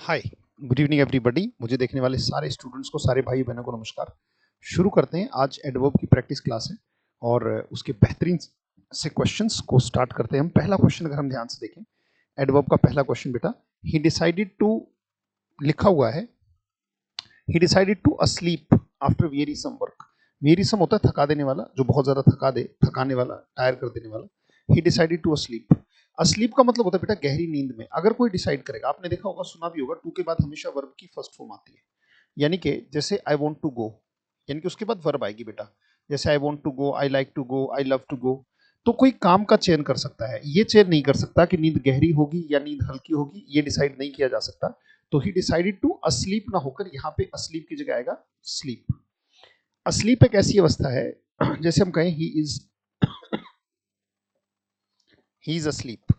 हाय, good evening everybody. मुझे देखने वाले सारे स्टूडेंट्स को, सारे भाई बहनों को नमस्कार। शुरू करते हैं। आज एडवर्ब की प्रैक्टिस क्लास है और उसके बेहतरीन से क्वेश्चंस को स्टार्ट करते हैं हम। पहला क्वेश्चन अगर हम ध्यान से देखें, एडवर्ब का पहला क्वेश्चन बेटा, ही डिसाइडेड टू लिखा हुआ है, he decided to asleep after wearisome work. Wearisome होता है थका देने वाला, जो बहुत ज्यादा थका दे, थकाने वाला, टायर कर देने वाला। He decided to asleep. Asleep का मतलब होता है बेटा गहरी नींद में। अगर कोई डिसाइड करेगा, आपने देखा होगा, सुना भी होगा, टू के बाद हमेशा वर्ब की फर्स्ट फॉर्म आती है। यानी कि जैसे आई वांट टू गो, यानी कि उसके बाद वर्ब आएगी बेटा। जैसे I want to go, I like to go, I love to go. तो कोई काम का चयन कर सकता है, ये चयन नहीं कर सकता कि नींद गहरी होगी या नींद हल्की होगी, ये डिसाइड नहीं किया जा सकता। तो ही डिसाइडेड टू अस्लीप ना होकर यहाँ पे अस्लीप की जगह आएगा स्लीप। अस्लीप एक ऐसी अवस्था है जैसे हम कहें ही इज अस्लीप।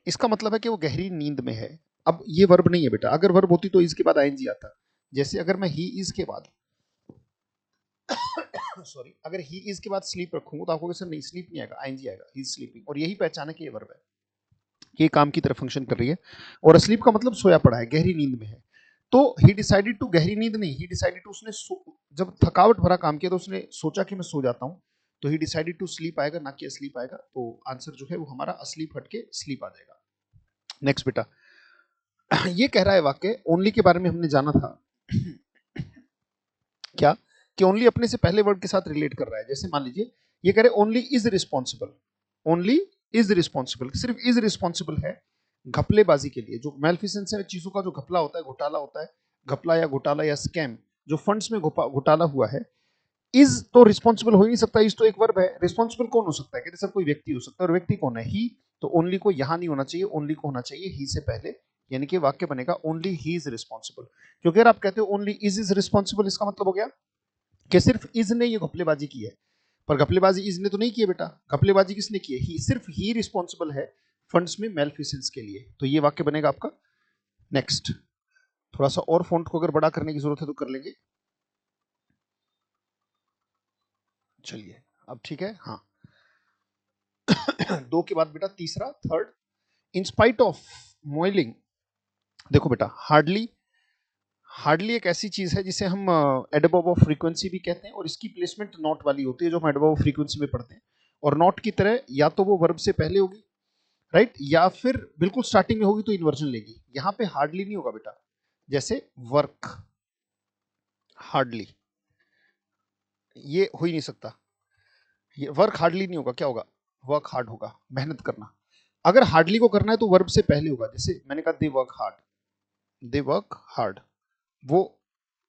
इसका मतलब है कि वो गहरी नींद में है। अब ये वर्ब नहीं है बेटा। अगर वर्ब होती तो इसके बाद आईएनजी आता। जैसे अगर मैं ही इज के बाद सॉरी, अगर ही इज के बाद स्लीप रखूंगा तो आपको सर नहीं, स्लीप नहीं आएगा, आईएनजी आएगा, ही इज स्लीपिंग। और यही पहचान है कि ये वर्ब है, ये काम की तरह फंक्शन कर रही है। और अस्लीप का मतलब सोया पड़ा है, गहरी नींद में है। तो ही डिसाइडेड टू, गहरी नींद नहीं, ही डिसाइडेड टू, उसने जब थकावट भरा काम किया तो उसने सोचा कि मैं सो जाता हूं। तो ही डिसाइडेड टू स्लीप आएगा, ना कि अस्लीप आएगा। तो आंसर जो है वो हमारा अस्लीप हटके स्लीप आ जाएगा। नेक्स्ट बेटा, ये कह रहा है वाक्य, ओनली के बारे में हमने जाना था क्या, कि ओनली अपने से पहले वर्ड के साथ रिलेट कर रहा है। जैसे मान लीजिए ये कह रहे only is responsible, only is responsible, सिर्फ इज रिस्पॉन्सिबल है घपलेबाजी के लिए। जो मेलफिसेंस है, चीजों का जो घपला होता है, घोटाला होता है, घपला या घोटाला या स्कैम, जो फंड्स में घोटाला हुआ है। इज तो रिस्पॉन्सिबल हो ही नहीं सकता, इज तो एक वर्ब है। रिस्पॉन्सिबल कौन हो सकता है, कहते सर कोई व्यक्ति हो सकता है, और व्यक्ति कौन है, ही। तो ओनली को यहां नहीं होना चाहिए, ओनली को होना चाहिए ही से पहले। यानी कि वाक्य बनेगा ओनली ही इज रिस्पॉन्सिबल। क्योंकि अगर आप कहते हो ओनली इज रिस्पॉन्सिबल, इसका मतलब हो गया कि सिर्फ इज ने ये घपलेबाजी की है। पर घपलेबाजी इज ने तो नहीं की है बेटा, घपलेबाजी किसने की है, ही। सिर्फ ही रिस्पॉन्सिबल है फंड्स में मेलफिसेंस के लिए। तो ये वाक्य बनेगा आपका। नेक्स्ट, थोड़ा सा और फॉन्ट को अगर बड़ा करने की जरूरत है तो कर लेंगे। चलिए अब ठीक है। हाँ, दो के बाद बेटा तीसरा, थर्ड, इन स्पाइट ऑफ मोइलिंग। देखो बेटा, हार्डली, हार्डली एक ऐसी चीज है जिसे हम एडवर्ब ऑफ फ्रीक्वेंसी भी कहते हैं, और इसकी प्लेसमेंट नॉट वाली होती है, जो हम एडवर्ब ऑफ फ्रीक्वेंसी में पढ़ते हैं। और नॉट की तरह या तो वो वर्ब से पहले होगी, राइट, या फिर बिल्कुल स्टार्टिंग में होगी तो इन्वर्जन लेगी। यहां पे हार्डली नहीं होगा बेटा। जैसे वर्क, हार्डली, ये हो ही नहीं सकता। ये वर्क हार्डली नहीं होगा, क्या होगा, वर्क हार्ड होगा, मेहनत करना। अगर हार्डली को करना है तो वर्ब से पहले होगा। जैसे मैंने कहा they work hard, they work hard, वो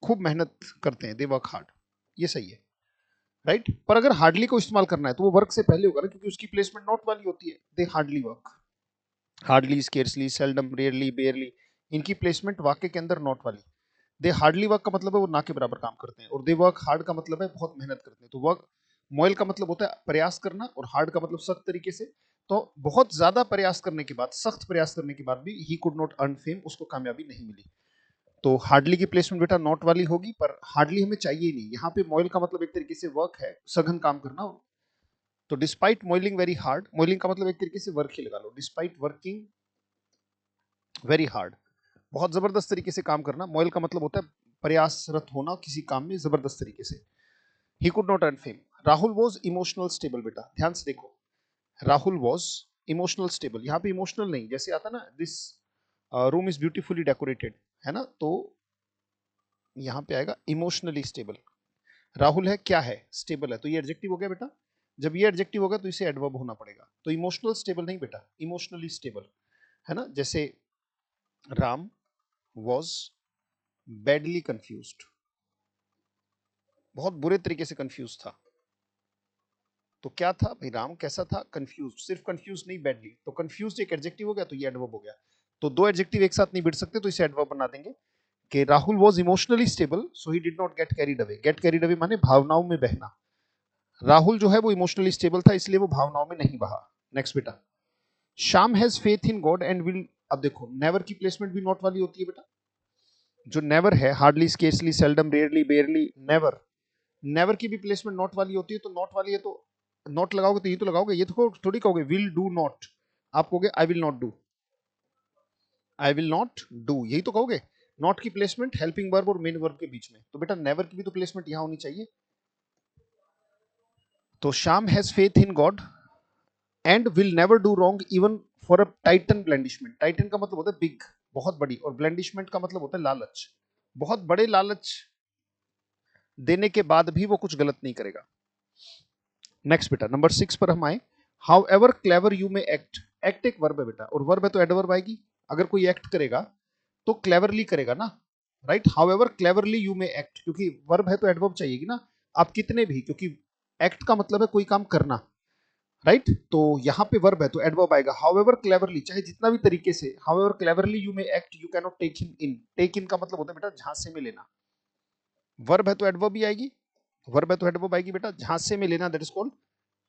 खूब मेहनत करते हैं, दे वर्क हार्ड, ये सही है, राइट। पर अगर हार्डली को इस्तेमाल करना है तो वो वर्क से पहले होगा ना, क्योंकि उसकी प्लेसमेंट नॉट वाली होती है। They hardly work, hardly, scarcely, seldom, rarely, barely, इनकी प्लेसमेंट वाक्य के अंदर नॉट वाली। दे हार्डली वर्क का मतलब है वो ना के बराबर काम करते हैं, और दे वर्क हार्ड का मतलब है बहुत मेहनत करते हैं। तो वर्क, मोइल का मतलब होता है प्रयास करना, और हार्ड का मतलब सख्त तरीके से। तो बहुत ज्यादा प्रयास करने के बाद, सख्त प्रयास करने के बाद भी he could not earn fame, उसको कामयाबी नहीं मिली। तो हार्डली की प्लेसमेंट बेटा नॉट वाली होगी, पर हार्डली हमें चाहिए ही नहीं। यहाँ पे मोइल का मतलब एक तरीके से वर्क है, सघन काम करना। तो डिस्पाइट मोइलिंग वेरी हार्ड, मोइलिंग का मतलब एक तरीके से वर्क ही लगा लो, डिस्पाइट वर्किंग वेरी हार्ड, बहुत जबरदस्त तरीके से काम करना। मोइल का मतलब होता है प्रयासरत होना किसी काम में जबरदस्त तरीके से। He could not earn fame. Rahul was emotional stable. बेटा ध्यान से देखो, राहुल वॉज इमोशनल स्टेबल। यहाँ पे इमोशनल नहीं, जैसे आता ना this room is beautifully decorated, है ना, तो यहाँ पे आएगा इमोशनली स्टेबल। राहुल है, क्या है, स्टेबल है, तो ये एडजेक्टिव हो गया बेटा। जब ये एडजेक्टिव होगा तो इसे एडवर्ब होना पड़ेगा। तो इमोशनल स्टेबल नहीं बेटा, इमोशनली स्टेबल, है ना। जैसे राम वॉज बैडली कंफ्यूज्ड, बहुत बुरे तरीके से कंफ्यूज था। तो क्या था भाई, राम कैसा था, कंफ्यूज। सिर्फ कंफ्यूज नहीं, बैडली। तो कंफ्यूज एक एडजेक्टिव हो गया, तो ये एडवर्ब हो गया। तो दो एडजेक्टिव एक साथ नहीं बिड़ सकते, तो इसे एडवर्ब बना देंगे कि Rahul was emotionally stable so he did not get carried away. Get carried away माने भावनाओं में बहना। राहुल जो है वो इमोशनली स्टेबल था, इसलिए वो भावनाओं में नहीं बहा। नेक्स्ट बेटा, Shyam has faith in God and will. अब देखो, नेवर की प्लेसमेंट भी नॉट वाली होती है बेटा। जो नेवर है, hardly, scarcely, seldom, rarely, बेयरली, never, never की भी प्लेसमेंट नॉट वाली होती है। तो नॉट वाली है तो नॉट लगाओगे तो ये तो लगाओगे, ये तो थोड़ी कहोगे विल डू नॉट। आप कहोगे I will not do, I will not do, यही तो कहोगे। नॉट की प्लेसमेंट हेल्पिंग वर्ब और मेन वर्ब के बीच में, तो बेटा नेवर की भी तो प्लेसमेंट यहां होनी चाहिए। तो Shyam has faith in God and will never do wrong even for a titan blandishment. Titan का मतलब होता है बिग, बहुत बड़ी, और ब्लेंडिशमेंट का मतलब होता है लालच। बहुत बड़े लालच देने के बाद भी वो कुछ गलत नहीं करेगा। नेक्स्ट बेटा नंबर 6 पर हम आए। How ever clever you may act, act एक वर्ब है बेटा, और वर्ब है तो एडवर्ब आएगी। अगर कोई एक्ट करेगा तो क्लेवरली करेगा ना, right. How ever cleverly you may act, क्योंकि वर्ब है तो एडवर्ब चाहिएगी ना। आप कितने भी, क्योंकि एक्ट का मतलब है कोई काम करना, राइट। तो यहाँ पे वर्ब है तो एडवर्ब आएगा। हाउ एवर क्लेवरली, चाहे जितना भी तरीके से, however cleverly you may act you can not take him in. Take in का मतलब होता है बेटा झांसे में लेना। वर्ब है तो एडवर्ब भी आएगी, वर्ब है तो एडवर्ब आएगी बेटा। झांसे में लेना, that is called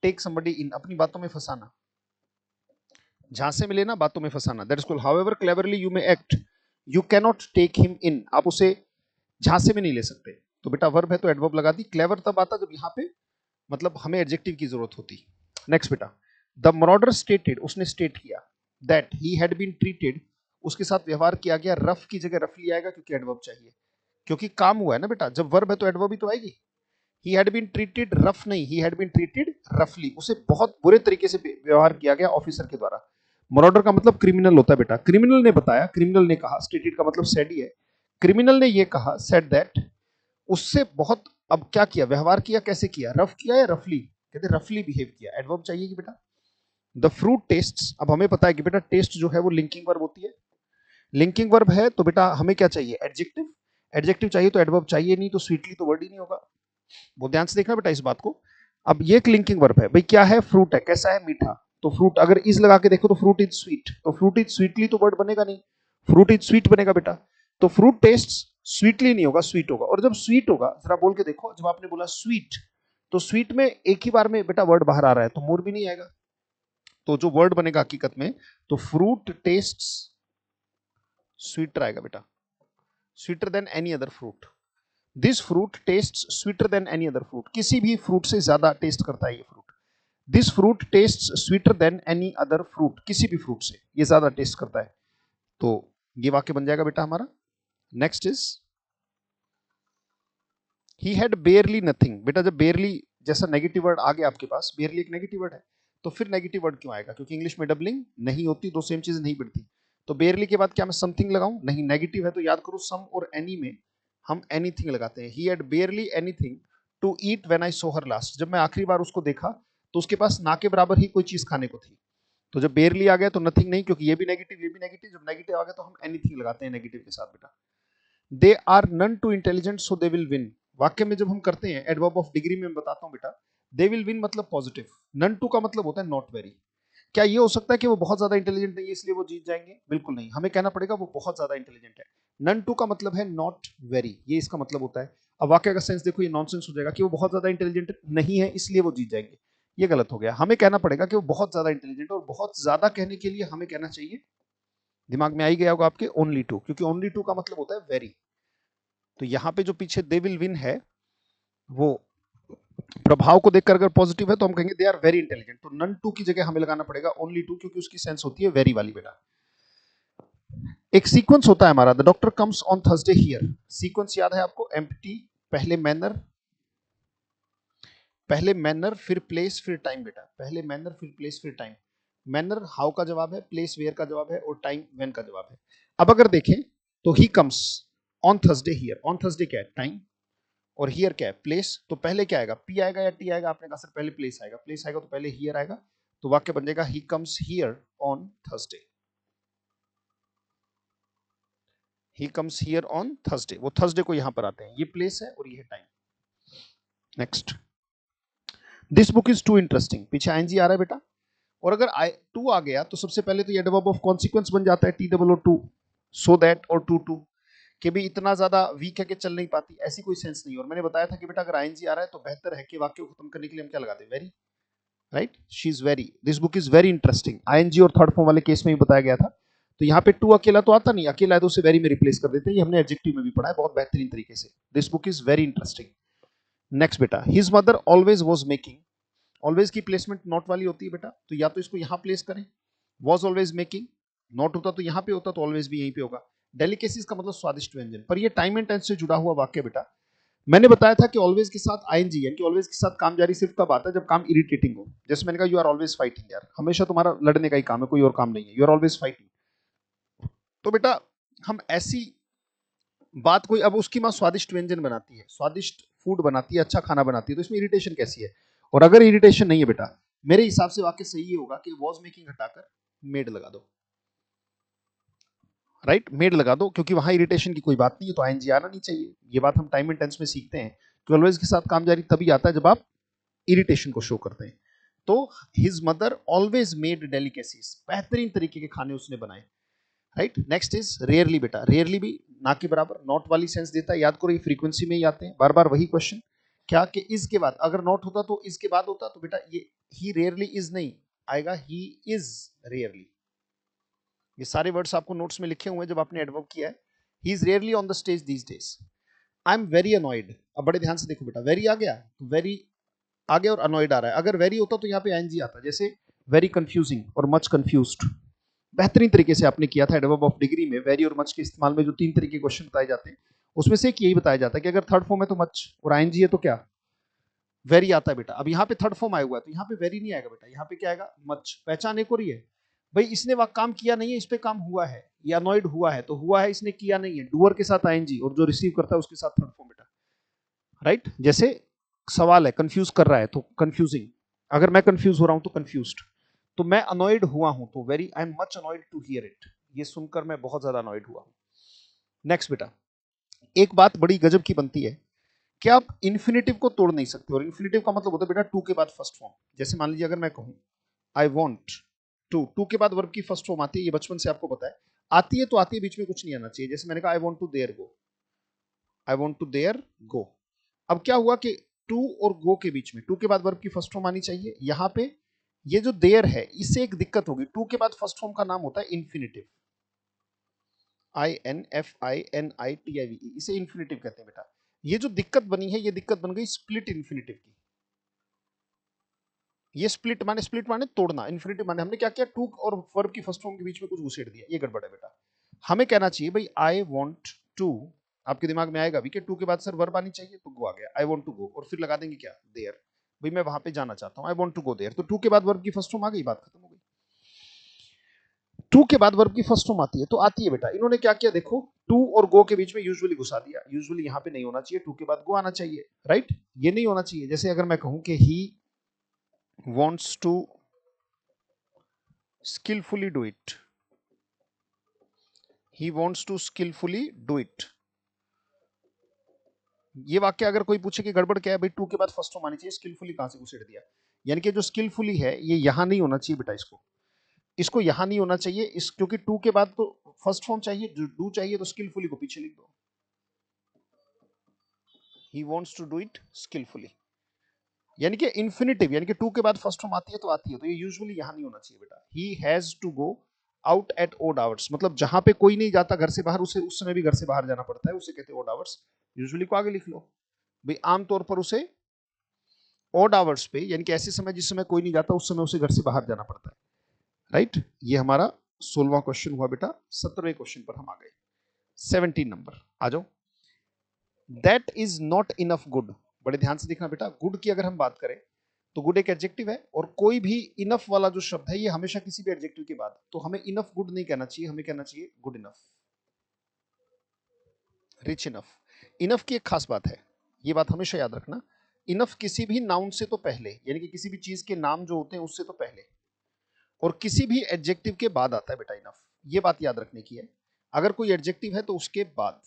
take somebody in, अपनी बातों में फंसाना। झांसे में लेना, बातों में फंसाना, that is called however cleverly you may act you can not take him in. आप उसे झांसे में नहीं ले सकते। तो बेटा वर्ब है तो एडवर्ब लगा दी। क्लेवर तब आता जब यहाँ पे मतलब हमें एडजेक्टिव की जरूरत होती। नेक्स्ट बेटा, द मरॉडर स्टेटेड, उसने स्टेट किया, that he had been treated, उसके साथ व्यवहार किया गया। रफ की जगह रफली आएगा क्योंकि एडवर्ब चाहिए, क्योंकि काम हुआ है ना बेटा। जब वर्ब है तो एडवर्ब ही तो आएगी। He had been treated rough नहीं, ही हैड बीन ट्रीटेड रफली, उसे बहुत बुरे तरीके से व्यवहार किया गया ऑफिसर के द्वारा। मरॉडर का मतलब क्रिमिनल होता है बेटा। क्रिमिनल ने बताया, क्रिमिनल ने कहा, स्टेटेड का मतलब सेड ही है। क्रिमिनल ने ये कहा, सेड दैट, उससे बहुत, अब क्या किया, व्यवहार किया, कैसे किया, रफ किया या रफली, कहते रफली बिहेव किया। एडवर्ब चाहिए कि बेटा। द फ्रूट टेस्ट्स, अब हमें पता है कि बेटा टेस्ट जो है वो लिंकिंग वर्ब होती है। लिंकिंग वर्ब है तो बेटा हमें क्या चाहिए, एडजेक्टिव। एडजेक्टिव चाहिए तो एडवर्ब चाहिए, नहीं तो स्वीटली तो वर्ड ही नहीं होगा। बहुत ध्यान से देखना बेटा इस बात को। अब ये एक लिंकिंग वर्ब है भाई, क्या है, फ्रूट है, कैसा है, मीठा। तो फ्रूट, अगर इज लगा के देखो तो फ्रूट इज स्वीट, तो फ्रूट इज स्वीटली तो वर्ड बनेगा नहीं, फ्रूट इज स्वीट बनेगा बेटा। तो फ्रूट टेस्ट स्वीटली नहीं होगा, स्वीट होगा। और जब स्वीट होगा, जरा बोल के देखो, जब आपने बोला स्वीट, तो स्वीट में एक ही बार में बेटा वर्ड बाहर आ रहा है, तो मोर भी नहीं आएगा। तो जो वर्ड बनेगा हकीकत में, तो फ्रूट टेस्ट स्वीटर आएगा बेटा, sweeter than any other fruit. This fruit taste sweeter than any other fruit, किसी भी फ्रूट से ज्यादा टेस्ट करता है ये fruit. This fruit taste sweeter than any other fruit, किसी भी फ्रूट से ये ज्यादा टेस्ट करता है। तो ये वाक्य बन जाएगा बेटा हमारा। Next is he had बेयरली nothing. बेटा जब बेयरली जैसा नेगेटिव वर्ड आ गया आपके पास, बेयरली एक नेगेटिव वर्ड है, तो फिर नेगेटिव वर्ड क्यों आएगा, क्योंकि इंग्लिश में डबलिंग नहीं होती, दो सेम चीज नहीं बढ़ती। तो बेयरली के बाद क्या मैं समथिंग लगाऊं, नहीं, नेगेटिव है तो याद करो सम और एनी में हम एनीथिंग लगाते हैं। He had barely anything to eat when I saw her last, जब मैं आखिरी बार उसको देखा तो उसके पास ना के बराबर ही कोई चीज खाने को थी। तो जब बेयरली आ गया तो नथिंग नहीं, क्योंकि ये भी नेगेटिव, ये भी नेगेटिव। जब नेगेटिव आ गया तो हम एनीथिंग लगाते हैं नेगेटिव के साथ बेटा। They are none too intelligent so they will win, वाक्य में जब हम करते हैं एडवर्ब ऑफ डिग्री में, मैं बताता हूं बेटा। दे विल विन मतलब पॉजिटिव, नन टू का मतलब होता है नॉट वेरी। क्या ये हो सकता है कि वो बहुत ज्यादा इंटेलिजेंट नहीं है इसलिए वो जीत जाएंगे, बिल्कुल नहीं। हमें कहना पड़ेगा वो बहुत ज्यादा इंटेलिजेंट है। नन टू का मतलब है नॉट वेरी, ये इसका मतलब होता है। अब वाक्य का सेंस देखो, ये नॉनसेंस हो जाएगा कि वो बहुत ज्यादा इंटेलिजेंट नहीं है इसलिए वो जीत जाएंगे, ये गलत हो गया। हमें कहना पड़ेगा कि वो बहुत ज्यादा इंटेलिजेंट है, और बहुत ज्यादा कहने के लिए हमें कहना चाहिए, दिमाग में आई गया होगा आपके, ओनली टू, क्योंकि ओनली टू का मतलब होता है वेरी। तो यहाँ पे जो पीछे दे विल विन है, वो प्रभाव को देखकर अगर पॉजिटिव है तो हम कहेंगे दे आर वेरी इंटेलिजेंट। तो नन टू की जगह हमें लगाना पड़ेगा ओनली टू, क्योंकि उसकी सेंस होती है वेरी वाली बेटा। एक सीक्वेंस होता है हमारा, the doctor comes on Thursday here. Sequence याद है आपको, एम्प्टी, पहले मैनर, पहले मैनर फिर प्लेस फिर टाइम बेटा। पहले मैनर फिर प्लेस फिर टाइम। मैनर हाउ का जवाब है, प्लेस वेयर का जवाब है, और टाइम व्हेन का जवाब है। अब अगर देखें तो he comes on Thursday here, on Thursday क्या है, टाइम, और हियर क्या है, प्लेस। तो पहले क्या आएगा, पी आएगा या टी आएगा, आपने कहा सर पहले प्लेस आएगा। प्लेस आएगा तो पहले हियर आएगा, तो वाक्य बन जाएगा he comes here on Thursday. He comes here on Thursday, वो थर्सडे को यहां पर आते हैं, ये प्लेस है और ये time. Next, this book is too interesting, पीछे आईएनजी आ रहा है बेटा। और अगर आई टू आ गया तो सबसे पहले तो ये एडवर्ब ऑफ कॉन्सिक्वेंस बन जाता है, T double O too, so that और टू टू, कि भी इतना ज्यादा वीक है कि चल नहीं पाती, ऐसी कोई सेंस नहीं। और मैंने बताया था कि बेटा अगर आईएनजी आ रहा है तो बेहतर है कि वाक्य को खत्म करने के लिए हम क्या लगाते हैं, very, right. She is very, this book is very interesting, ING और थर्ड फॉर्म वाले केस में भी बताया गया था। तो यहाँ पे टू अकेला तो आता नहीं, अकेला है तो उसे वेरी में रिप्लेस कर देते हैं। ये हमने एडजेक्टिव में भी पढ़ा है बहुत बेहतरीन तरीके से। This book is very interesting. Next बेटा, his mother always was making, always की प्लेसमेंट नॉट वाली होती है बेटा, तो या तो इसको यहां प्लेस करें, वाज ऑलवेज मेकिंग, नॉट होता तो यहां पे होता, तो ऑलवेज भी यहीं पे होगा। डेलिकेसीज का मतलब स्वादिष्ट व्यंजन, पर ये टाइम एंड टेंस से जुड़ा हुआ वाक्य बेटा। मैंने बताया था कि ऑलवेज के साथ आईएनजी यानी कि ऑलवेज के साथ काम जारी सिर्फ तब आता है जब काम इरिटेटिंग हो। जैसे मैंने कहा यू आर ऑलवेज फाइटिंग, यार हमेशा तुम्हारा लड़ने का ही काम है, कोई और काम नहीं है, यू आर ऑलवेज फाइटिंग। तो बेटा हम ऐसी बात कोई, अब उसकी माँ स्वादिष्ट व्यंजन बनाती है, स्वादिष्ट फूड बनाती है, अच्छा खाना बनाती है, तो इसमें इरिटेशन कैसी है? और अगर इरिटेशन नहीं है बेटा, मेरे हिसाब से वाक्य सही होगा कि वॉज मेकिंग हटाकर मेड लगा दो, राइट, मेड लगा दो, क्योंकि वहां इरिटेशन की कोई बात नहीं है, तो आईएनजी आना नहीं चाहिए। ये बात हम टाइम एंड टेंस में सीखते हैं कि ऑलवेज के साथ काम जारी तभी आता है जब आप इरिटेशन को शो करते हैं। तो his mother always made delicacies, बेहतरीन तरीके के खाने उसने बनाए, राइट। नेक्स्ट इज रेयरली बेटा, रेयरली भी ना के बराबर नॉट वाली सेंस देता है, याद करो ये फ्रीक्वेंसी में ही आते हैं बार बार वही क्वेश्चन, क्या कि इज के बाद, अगर नॉट होता तो इज के बाद होता, तो बेटा ये ही रेयरली इज नहीं आएगा, ही इज रेयरली। ये सारे वर्ड्स आपको नोट्स में लिखे हुए हैं जब आपने एडवर्ब किया है। He is rarely on the stage these days. I am very annoyed, अब बड़े ध्यान से देखो बेटा, वेरी आ गया तो वेरी आ गया और अनॉयड आ रहा है, अगर वेरी होता तो यहाँ पे आईएनजी आता, जैसे वेरी कंफ्यूजिंग और मच कंफ्यूज्ड। बेहतरीन तरीके से आपने किया था एडवर्ब ऑफ डिग्री में, वेरी और मच के इस्तेमाल में जो 3 तरीके के क्वेश्चन बताए जाते हैं उसमें से एक यही बताया जाता है कि अगर थर्ड फॉर्म है तो मच और आईएनजी है तो क्या, वेरी आता है बेटा। अब यहाँ पे थर्ड फॉर्म आया हुआ है तो यहाँ पे वेरी नहीं आएगा बेटा, यहाँ पे क्या आएगा, मच। पहचान एक और ही है भाई, इसने वह काम किया नहीं है, इस पे काम हुआ है, या अनॉयड हुआ है, तो हुआ है, इसने किया नहीं है, डूअर के साथ आईएनजी और जो रिसीव करता है उसके साथ थर्ड फॉर्म बेटा, राइट। जैसे सवाल है कंफ्यूज कर रहा है तो कंफ्यूजिंग, अगर मैं कंफ्यूज हो रहा हूं तो कंफ्यूज्ड, तो मैं अनॉयड हुआ हूं तो very I am much annoyed to hear it, ये सुनकर मैं बहुत ज्यादा अनॉयड हुआ हूं। नेक्स्ट बेटा, एक बात बड़ी गजब की बनती है कि आप इन्फिनेटिव को तोड़ नहीं सकते, और इन्फिनेटिव का मतलब होता है बेटा टू के बाद फर्स्ट फॉर्म। जैसे मान लीजिए अगर मैं कहूं आई वॉन्ट टू, टू के बाद वर्ब की फर्स्ट फॉर्म आती है, ये बचपन से आपको पता है, आती है तो आती है, बीच में कुछ नहीं आना चाहिए। जैसे मैंने कहा I want to there go, I want to there go. अब क्या हुआ कि टू और गो के बीच में टू के बाद वर्ब की फर्स्ट फॉर्म आनी चाहिए, यहां पे ये जो देयर है इससे एक दिक्कत होगी, टू के बाद फर्स्ट फॉर्म का नाम होता है इन्फिनेटिव, INFINITIVE, इसे इन्फिनेटिव कहते हैं बेटा। ये जो दिक्कत बनी है ये दिक्कत बन गई स्प्लिट इन्फिनेटिव की। ये स्प्लिट माने तोड़ना, इन्फिनेटिव माने हमने क्या किया, टू और वर्ब की फर्स्ट फॉर्म के बीच में कुछ घुसेड़ दिया, ये गड़बड़ है बेटा। हमें कहना चाहिए भाई आई वॉन्ट टू, आपके दिमाग में आएगा भी कि टू के बाद सर वर्ब आनी चाहिए, तो गो आ गया, आई वॉन्ट टू गो, और फिर लगा देंगे क्या, देयर, भाई मैं वहां पे जाना चाहता हूँ, I want to go there, तो टू के बाद वर्ब की फर्स्ट फॉर्म आ गई, बात खत्म हो गई। टू के बाद वर्ब की फर्स्ट फॉर्म आती है तो आती है बेटा, इन्होंने क्या किया देखो, टू और गो के बीच में यूजुअली घुसा दिया, यूजुअली यहाँ पे नहीं होना चाहिए, टू के बाद गो आना चाहिए, राइट, ये नहीं होना चाहिए। जैसे अगर मैं कहूं कि ही wants to skillfully do it, he wants to skillfully do it, ये वाक्य अगर कोई पूछे कि गड़बड़ क्या है भाई, टू के बाद फर्स्ट फॉर्म आनी चाहिए, स्किलफुली कहां से घुसेड़ दिया, यानी कि जो स्किलफुली है ये यहां नहीं होना चाहिए बेटा, इसको इसको यहां नहीं होना चाहिए, इस क्योंकि टू के बाद तो फर्स्ट फॉर्म चाहिए, डू चाहिए, तो स्किलफुली को पीछे लिख दो, he wants to do it skilfully, यानी कि इन्फिनेटिव, यानी कि टू के बाद फर्स्ट फॉर्म आती है तो आती है, तो ये यूजुअली यहां नहीं होना चाहिए बेटा। He has to go out at odd hours, मतलब जहां पे कोई नहीं जाता घर से बाहर, उसे उस समय भी घर से बाहर जाना पड़ता है, उसे कहते हैं ओड आवर्स, यूजुअली को आगे लिख लो भाई, आमतौर पर उसे ओड आवर्स पे, यानी कि ऐसे समय जिस समय कोई नहीं जाता उस समय उसे घर से बाहर जाना पड़ता है, राइट। ये हमारा 16वां क्वेश्चन हुआ बेटा। 17वें क्वेश्चन पर हम आ गए, 17 नंबर आ जाओ। That is not enough good, बड़े ध्यान से देखना बेटा, गुड की अगर हम बात करें तो गुड एक एडजेक्टिव है, और कोई भी इनफ वाला जो शब्द है ये हमेशा किसी भी एडजेक्टिव के बाद, तो हमें इनफ गुड नहीं कहना चाहिए, हमें कहना चाहिए good enough, rich enough. Enough की एक खास बात है, ये बात हमेशा याद रखना, इनफ किसी भी नाउन से तो पहले, यानी कि किसी भी चीज के नाम जो होते हैं उससे तो पहले, और किसी भी एडजेक्टिव के बाद आता है बेटा इनफ, ये बात याद रखने की है। अगर कोई एडजेक्टिव है तो उसके बाद,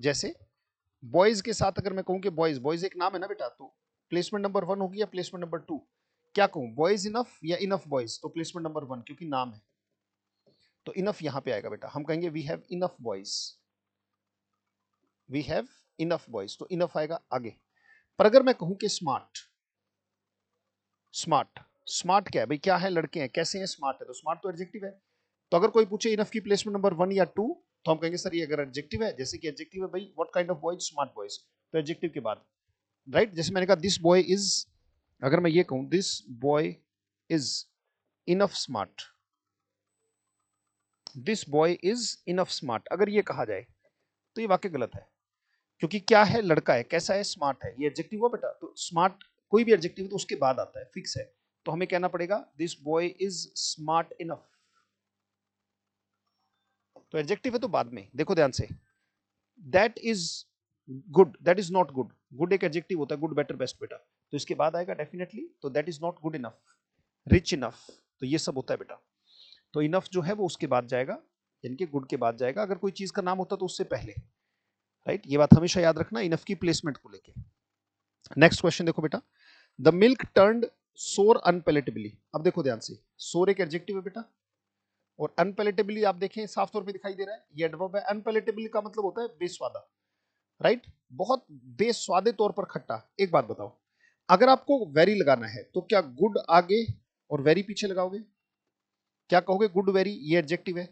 जैसे बॉयज के साथ अगर मैं कहूं कि बॉयज, बॉयज एक नाम है ना बेटा, तो प्लेसमेंट नंबर 1 होगी या प्लेसमेंट नंबर 2, क्या कहूं, बॉयज इनफ या इनफ बॉयज, तो प्लेसमेंट नंबर 1 क्योंकि नाम है, तो इनफ यहां पे आएगा बेटा, हम कहेंगे we have enough boys, we have enough boys, तो इनफ आएगा आगे। पर अगर मैं कहूं कि स्मार्ट, स्मार्ट, स्मार्ट क्या है भाई, क्या है, लड़के हैं, कैसे हैं, स्मार्ट है, तो स्मार्ट तो एडजेक्टिव है, तो अगर कोई पूछे इनफ की प्लेसमेंट नंबर 1 या 2, तो हम कहेंगे सर ये अगर एडजेक्टिव है, जैसे कि एडजेक्टिव है भाई what kind of boys, smart boys, तो एडजेक्टिव के बाद, राइट। जैसे मैंने कहा दिस बॉय इज, अगर मैं ये कहूं this boy is enough smart, this boy is enough smart, अगर ये कहा जाए तो ये वाक्य गलत है, क्योंकि क्या है, लड़का है, कैसा है, स्मार्ट है, ये एडजेक्टिव हुआ बेटा। तो स्मार्ट कोई भी एडजेक्टिव तो उसके बाद आता है, फिक्स है। तो हमें कहना पड़ेगा this boy is smart enough. तो एडजेक्टिव है तो बाद में, देखो ध्यान से, that is good, that is not good. Good एक एडजेक्टिव होता है, गुड बेटर बेस्ट बेटा, तो इसके बाद आएगा डेफिनेटली। तो that is not good enough, rich enough, तो ये सब होता है बेटा। तो इनफ जो है वो उसके बाद जाएगा, यानी कि गुड के बाद जाएगा। अगर कोई चीज का नाम होता तो उससे पहले, राइट। ये बात हमेशा याद रखना इनफ की प्लेसमेंट को लेके। नेक्स्ट क्वेश्चन देखो बेटा, द मिल्क टर्न्ड सोर अनपेलेटेबली। अब देखो ध्यान से, सोर एक एडजेक्टिव है बेटा, और अनपेलेटेबली आप देखें साफ तौर पे दिखाई दे रहा है, ये एडवर्ब है। अनपेलेटेबली का मतलब होता है बेस्वादा, राइट, बहुत बेस्वादे तौर पर खट्टा। एक बात बताओ, अगर आपको वेरी लगाना है तो क्या गुड आगे और वेरी पीछे लगाओगे? क्या कहोगे? गुड वेरी ये एडजेक्टिव है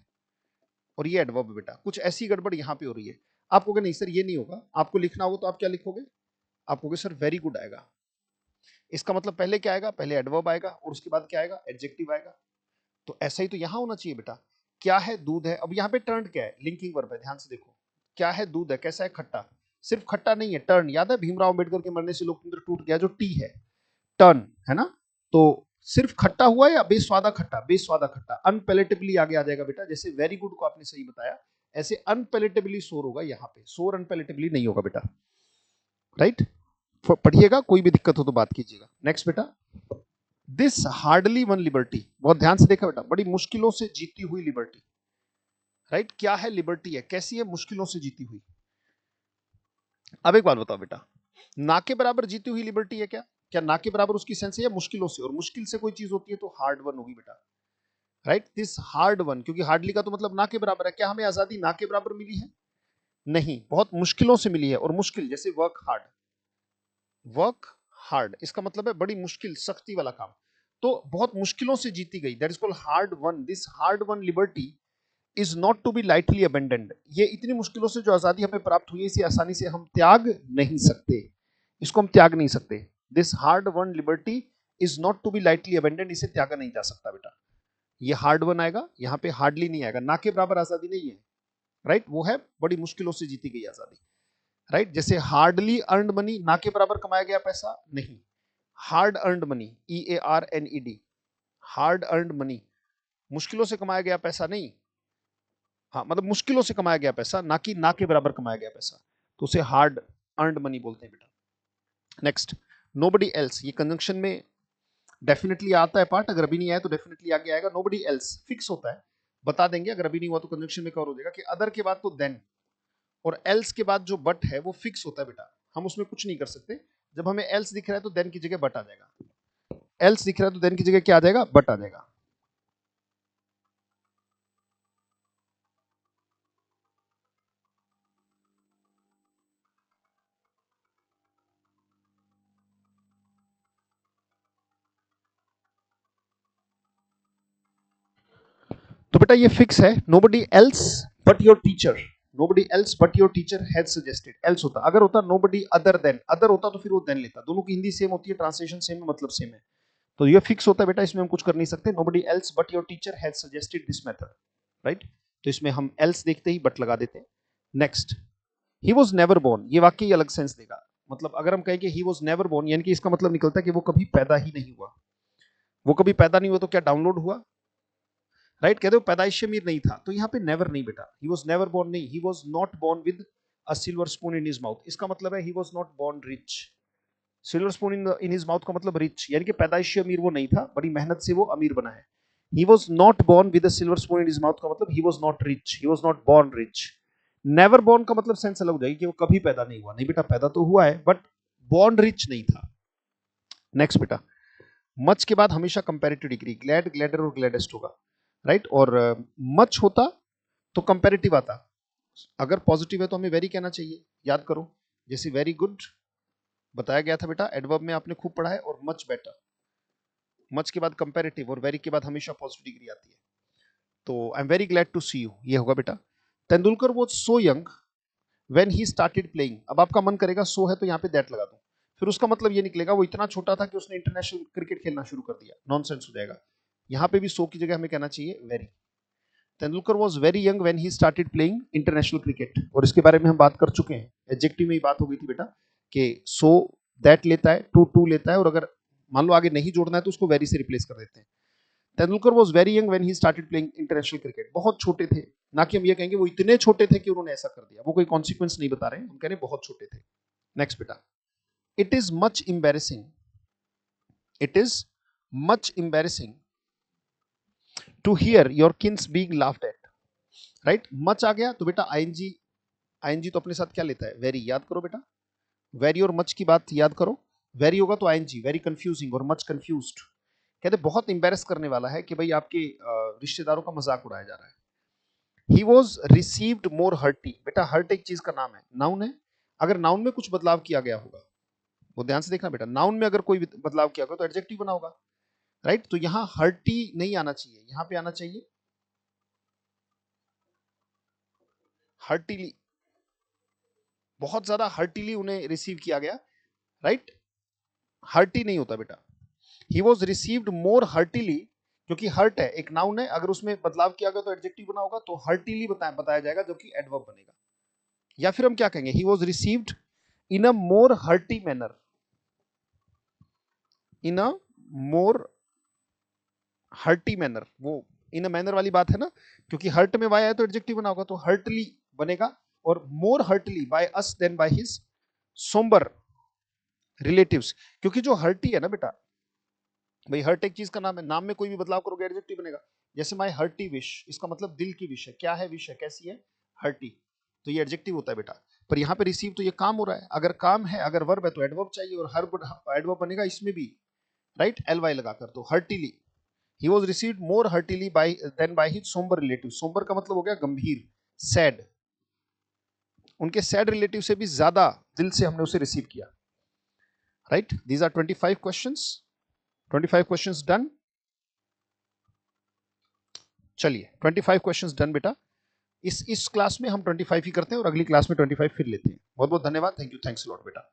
और ये एडवर्ब है बेटा, कुछ ऐसी गड़बड़ यहां पे हो रही है। आप कहोगे नहीं सर ये नहीं होगा, आपको लिखना होगा तो आप क्या लिखोगे? आप कहोगे सर वेरी गुड आएगा। इसका मतलब पहले क्या आएगा? पहले एडवर्ब आएगा और उसके बाद क्या आएगा? एडजेक्टिव आएगा। तो ऐसा ही तो यहां होना चाहिए बेटा। क्या है? दूध है। अब यहाँ पे टर्न क्या है? लिंकिंग वर्ब है, ध्यान से देखो। क्या है? दूध है। कैसा है? खट्टा। सिर्फ खट्टा नहीं है, टर्न। याद है भीमराव अंबेडकर के मरने से लोकतंत्र टूट गया, जो टी है, टर्न है ना। तो सिर्फ खट्टा हुआ या बेस्वादा खट्टा? बेस्वादा खट्टा। अनपेलेटेबली आगे आ जाएगा बेटा, जैसे वेरी गुड को आपने सही बताया, ऐसे अनपेलेटेबली सोर होगा यहाँ पे, सोर अनपेलेटेबली नहीं होगा बेटा, राइट। पढ़िएगा, कोई भी दिक्कत हो तो बात कीजिएगा। नेक्स्ट बेटा, दिस हार्डली वन लिबर्टी। बहुत ध्यान से देखा बेटा, बड़ी मुश्किलों से जीती हुई लिबर्टी, राइट। क्या है? लिबर्टी है। कैसी है? मुश्किलों से जीती हुई। अब एक बात बताओ बेटा, ना के बराबर जीती हुई लिबर्टी है क्या? क्या ना के बराबर उसकी सेंस है या मुश्किलों से? और मुश्किल से कोई चीज होती है तो हार्ड वन होगी बेटा, राइट। दिस हार्ड वन, क्योंकि हार्डली का तो मतलब ना के बराबर है। क्या हमें आजादी ना के बराबर मिली है? नहीं, बहुत मुश्किलों से मिली है। और मुश्किल जैसे वर्क हार्ड, वर्क हार्ड इसका मतलब है बड़ी मुश्किल, सख्ती वाला काम। तो बहुत मुश्किलों से जीती गई, that is called hard won. This hard won liberty is not to be lightly abandoned. ये इतनी मुश्किलों से जो आजादी हमें प्राप्त हुई है, इसे आसानी से हम त्याग नहीं सकते, इसको हम त्याग नहीं सकते। This hard won liberty is not to be lightly abandoned, इसे त्यागा नहीं जा सकता बेटा। ये हार्ड वन आएगा, यहाँ पे हार्डली नहीं आएगा। ना के बराबर आजादी नहीं है, राइट, वो है बड़ी मुश्किलों से जीती गई आजादी, राइट। जैसे हार्डली अर्नड मनी, ना के बराबर कमाया गया पैसा नहीं। Hard earned money, EARNED, hard earned money, मुश्किलों से कमाया गया पैसा नहीं। हाँ, मतलब मुश्किलों से कमाया गया पैसा, ना कि ना के बराबर कमाया गया पैसा, तो उसे हार्ड अर्नड मनी बोलते हैं बेटा। नेक्स्ट, नोबडी एल्स, ये कंजंक्शन में डेफिनेटली आता है पार्ट, अगर अभी नहीं आया तो डेफिनेटली आगे आएगा। नोबडी एल्स फिक्स होता है, बता देंगे। अगर अभी नहीं हुआ तो कंजंक्शन में कवर हो जाएगा कि अदर के बाद तो देन, और एल्स के बाद जो बट है वो फिक्स होता है बेटा, हम उसमें कुछ नहीं कर सकते। जब हमें एल्स दिख रहा है तो देन की जगह बट आ जाएगा। एल्स दिख रहा है तो देन की जगह क्या आ जाएगा? बट आ जाएगा। तो बेटा ये फिक्स है, nobody else but your teacher, nobody else but your teacher had suggested. Else होता, अगर होता नोबडी अदर देन, अदर होता तो फिर वो देन लेता। दोनों की हिंदी सेम होती है, ट्रांसलेशन सेम है, मतलब सेम है। तो ये फिक्स होता है बेटा, इसमें हम कुछ कर नहीं सकते। Nobody else but your teacher had suggested this method, right. तो इसमें हम एल्स देखते ही बट लगा देते हैं। Next, he was never born, ये वाक्य ही अलग सेंस देगा। मतलब अगर हम कहें कि ही वॉज नेवर बोर्न, यानी कि इसका मतलब निकलता है कि वो कभी पैदा ही नहीं हुआ। वो कभी पैदा नहीं हुआ तो क्या डाउनलोड हुआ? राइट, कहते हो पैदाइश अमीर नहीं था, तो यहाँ पे नेवर नहीं बेटा, ही वॉज नेवर बोर्न नहीं, he was not born with a silver spoon in his mouth. इसका मतलब है he was not born rich. Silver spoon in his mouth का मतलब रिच, यानी कि पैदाइशी अमीर वो नहीं था, बड़ी मेहनत से वो अमीर बना है। He was not born with a silver spoon in his mouth का मतलब he was not rich, he was not born rich. Never born का मतलब सेंस अलग हो जाएगी कि वो कभी पैदा नहीं हुआ। नहीं बेटा, पैदा तो हुआ है बट बोर्न रिच नहीं था। नेक्स्ट बेटा, मच के बाद हमेशा कंपैरेटिव डिग्री, ग्लैड, ग्लैडर और ग्लैडेस्ट होगा, राइट। और मच होता तो कंपैरेटिव आता। अगर पॉजिटिव है तो हमें वेरी कहना चाहिए, याद करो। जैसे वेरी गुड बताया गया था बेटा, एडवर्ब में आपने खूब पढ़ा है। और मच बेटर, मच के बाद कंपैरेटिव और वेरी के बाद हमेशा पॉजिटिव डिग्री आती है। तो I am very glad to see you, ये होगा बेटा। Tendulkar was so young when he started playing. अब आपका मन करेगा सो है तो यहाँ पे दैट लगा दूं, फिर उसका मतलब ये निकलेगा वो इतना छोटा था कि उसने इंटरनेशनल क्रिकेट खेलना शुरू कर दिया, नॉनसेंस हो जाएगा। यहाँ पे भी सो की जगह हमें कहना चाहिए very. Tendulkar was very young when he started playing international cricket, और इसके बारे में हम बात कर चुके हैं, एडजेक्टिव में ही बात हो गई थी बेटा कि सो दैट लेता है, टू लेता है, और अगर मान लो आगे नहीं जोड़ना है तो उसको वेरी से रिप्लेस कर देते हैं। Tendulkar was very young when he started playing international cricket, बहुत छोटे थे, ना कि हम ये कहेंगे वो इतने छोटे थे कि उन्होंने ऐसा कर दिया, वो कोई कॉन्सिक्वेंस नहीं बता रहे हैं, हम कह रहे हैं बहुत छोटे थे। नेक्स्ट बेटा, it is much embarrassing, it is much embarrassing to hear your kins being laughed at, right. Much आ गया तो बेटा आईएनजी, आईएनजी तो अपने साथ क्या लेता है, वेरी, याद करो बेटा, वेरी और मच की बात याद करो, वेरी होगा तो आईएनजी, वेरी कंफ्यूजिंग, और मच कंफ्यूज्ड, कहते बहुत इंबेरस करने वाला है कि भाई आपके रिश्तेदारों का मजाक उड़ाया जा रहा है। He was received more hearty, बेटा हर्ट एक चीज का नाम है, नाउन है, अगर नाउन में कुछ बदलाव किया गया होगा, वो ध्यान से देखना बेटा, नाउन में अगर कोई बदलाव किया होगा तो एडजेक्टिव बना होगा, राइट। तो यहां हर्टी नहीं आना चाहिए, यहां पे आना चाहिए हर्टीली, बहुत ज्यादा हर्टीली उन्हें रिसीव किया गया, राइट। हर्टी नहीं होता बेटा, ही वॉज रिसीव्ड मोर हर्टीली, क्योंकि हर्ट है एक नाउन है, अगर उसमें बदलाव किया गया तो एडजेक्टिव बना होगा, तो हर्टीली बताया जाएगा जो कि एडवर्ब बनेगा। या फिर हम क्या कहेंगे, ही was received in a more hearty manner, in a more hearty manner, वो इन अ मैनर वाली बात है ना, क्योंकि हर्ट में वाई आया तो एडजेक्टिव बना होगा, तो हर्टली बनेगा, और more heartily by us than by his sombre relatives, क्योंकि जो हर्टी है ना बेटा, भाई हर्ट एक चीज का नाम है, नाम में कोई भी बदलाव करोगे एडजेक्टिव बनेगा। जैसे माय हर्टी विश, इसका मतलब दिल की विश है, क्या है विश है, कैसी है, हर्टी, तो ये एडजेक्टिव होता है बेटा। पर यहाँ पे रिसीव तो ये काम हो रहा है, अगर काम है, अगर वर्ब है तो एडवर्ब चाहिए, और हर एडवर्ब बनेगा इसमें भी, राइट, एल वाई लगाकर, तो heartily, he was received more heartily by than by his sombre relative, sombre का मतलब हो गया गंभीर, सैड, उनके सैड रिलेटिव से भी ज्यादा दिल से हमने उसे रिसीव किया, right. These are 25 questions, 25 questions done. चलिए 25 क्वेश्चंस डन बेटा, इस क्लास में हम 25 ही करते हैं, और अगली क्लास में 25 फिर लेते हैं। बहुत बहुत धन्यवाद, थैंक यू, थैंक्स लॉट बेटा।